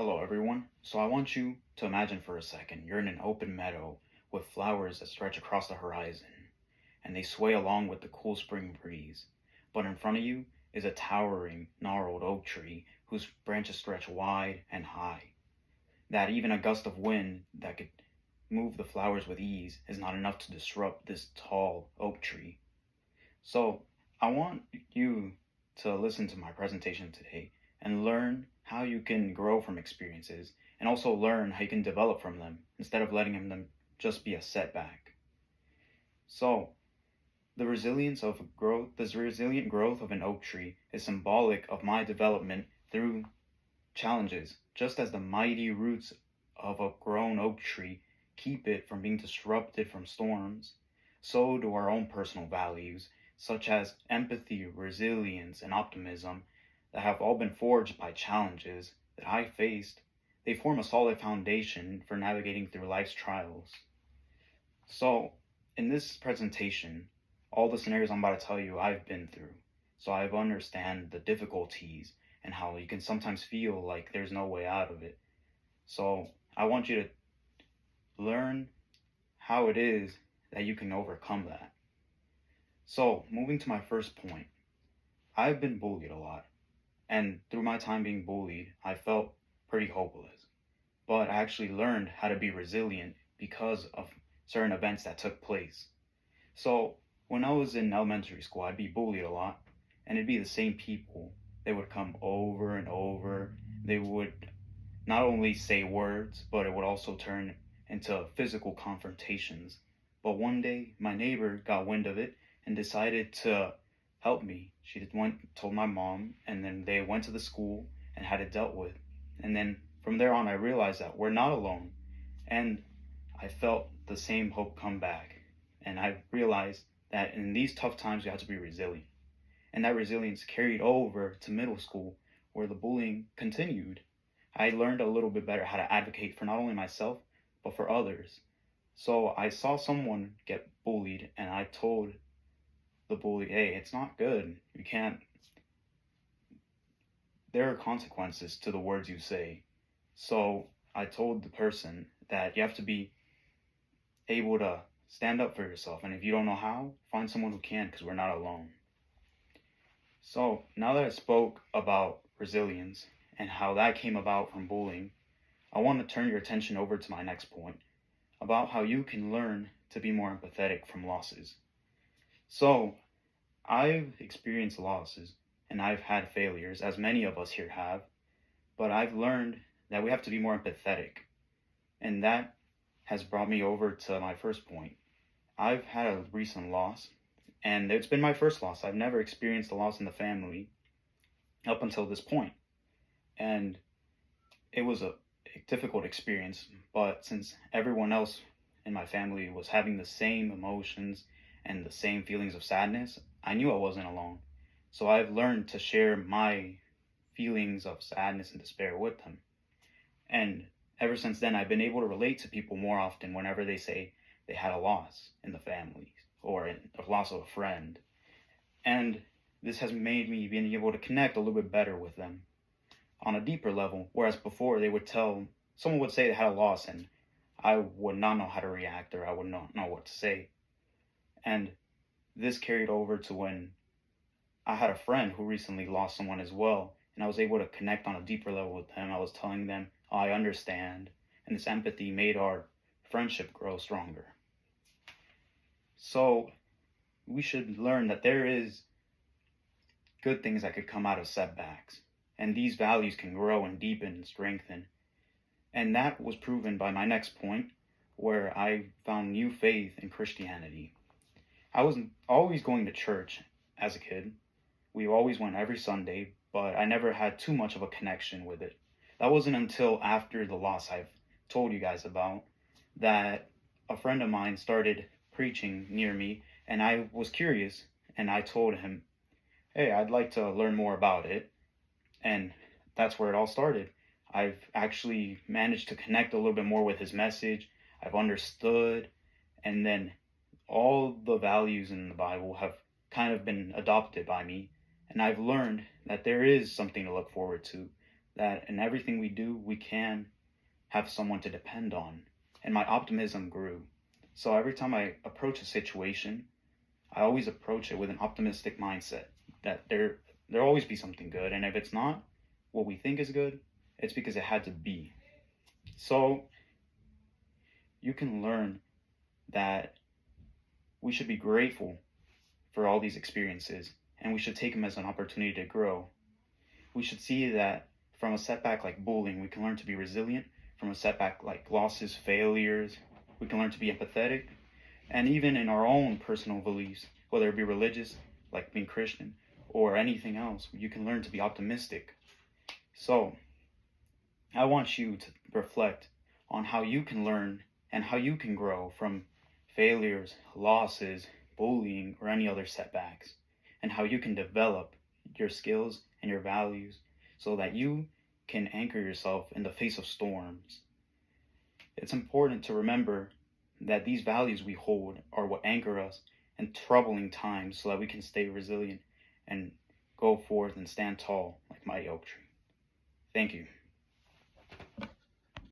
Hello, everyone. So I want you to imagine for a second you're in an open meadow with flowers that stretch across the horizon, and they sway along with the cool spring breeze. But in front of you is a towering, gnarled oak tree whose branches stretch wide and high, that even a gust of wind that could move the flowers with ease is not enough to disrupt this tall oak tree. So I want you to listen to my presentation today and learn how you can grow from experiences and also learn how you can develop from them instead of letting them just be a setback. So this resilient growth of an oak tree is symbolic of my development through challenges, just as the mighty roots of a grown oak tree keep it from being disrupted from storms. So do our own personal values, such as empathy, resilience, and optimism, that have all been forged by challenges that I faced. They form a solid foundation for navigating through life's trials. So, in this presentation, all the scenarios I'm about to tell you I've been through. So I understand the difficulties and how you can sometimes feel like there's no way out of it. So I want you to learn how it is that you can overcome that. So moving to my first point, I've been bullied a lot. And through my time being bullied, I felt pretty hopeless. But I actually learned how to be resilient because of certain events that took place. So when I was in elementary school, I'd be bullied a lot, and it'd be the same people. They would come over and over. They would not only say words, but it would also turn into physical confrontations. But one day, my neighbor got wind of it and decided to help me. She told my mom, and then they went to the school and had it dealt with. And then from there on, I realized that we're not alone. And I felt the same hope come back. And I realized that in these tough times, you have to be resilient. And that resilience carried over to middle school, where the bullying continued. I learned a little bit better how to advocate for not only myself, but for others. So I saw someone get bullied, and I told the bully, hey, it's not good. There are consequences to the words you say. So I told the person that you have to be able to stand up for yourself. And if you don't know how, find someone who can, because we're not alone. So now that I spoke about resilience and how that came about from bullying, I want to turn your attention over to my next point about how you can learn to be more empathetic from losses. So I've experienced losses and I've had failures, as many of us here have, but I've learned that we have to be more empathetic. And that has brought me over to my first point. I've had a recent loss, and it's been my first loss. I've never experienced a loss in the family up until this point. And it was a difficult experience, but since everyone else in my family was having the same emotions and the same feelings of sadness, I knew I wasn't alone. So I've learned to share my feelings of sadness and despair with them. And ever since then, I've been able to relate to people more often whenever they say they had a loss in the family or a loss of a friend. And this has made me being able to connect a little bit better with them on a deeper level, whereas before someone would say they had a loss and I would not know how to react, or I would not know what to say. And this carried over to when I had a friend who recently lost someone as well, and I was able to connect on a deeper level with them. I was telling them, oh, I understand, and this empathy made our friendship grow stronger. So we should learn that there is good things that could come out of setbacks, and these values can grow and deepen and strengthen. And that was proven by my next point, where I found new faith in Christianity. I was always going to church as a kid. We always went every Sunday, but I never had too much of a connection with it. That wasn't until after the loss I've told you guys about that a friend of mine started preaching near me, and I was curious, and I told him, hey, I'd like to learn more about it. And that's where it all started. I've actually managed to connect a little bit more with his message. I've understood, and then all the values in the Bible have kind of been adopted by me. And I've learned that there is something to look forward to, that in everything we do, we can have someone to depend on. And my optimism grew. So every time I approach a situation, I always approach it with an optimistic mindset that there'll always be something good. And if it's not what we think is good, it's because it had to be. So you can learn that we should be grateful for all these experiences, and we should take them as an opportunity to grow. We should see that from a setback like bullying, we can learn to be resilient. From a setback like losses, failures, we can learn to be empathetic. And even in our own personal beliefs, whether it be religious, like being Christian, or anything else, you can learn to be optimistic. So I want you to reflect on how you can learn and how you can grow from failures, losses, bullying, or any other setbacks, and how you can develop your skills and your values so that you can anchor yourself in the face of storms. It's important to remember that these values we hold are what anchor us in troubling times so that we can stay resilient and go forth and stand tall like mighty oak tree. Thank you.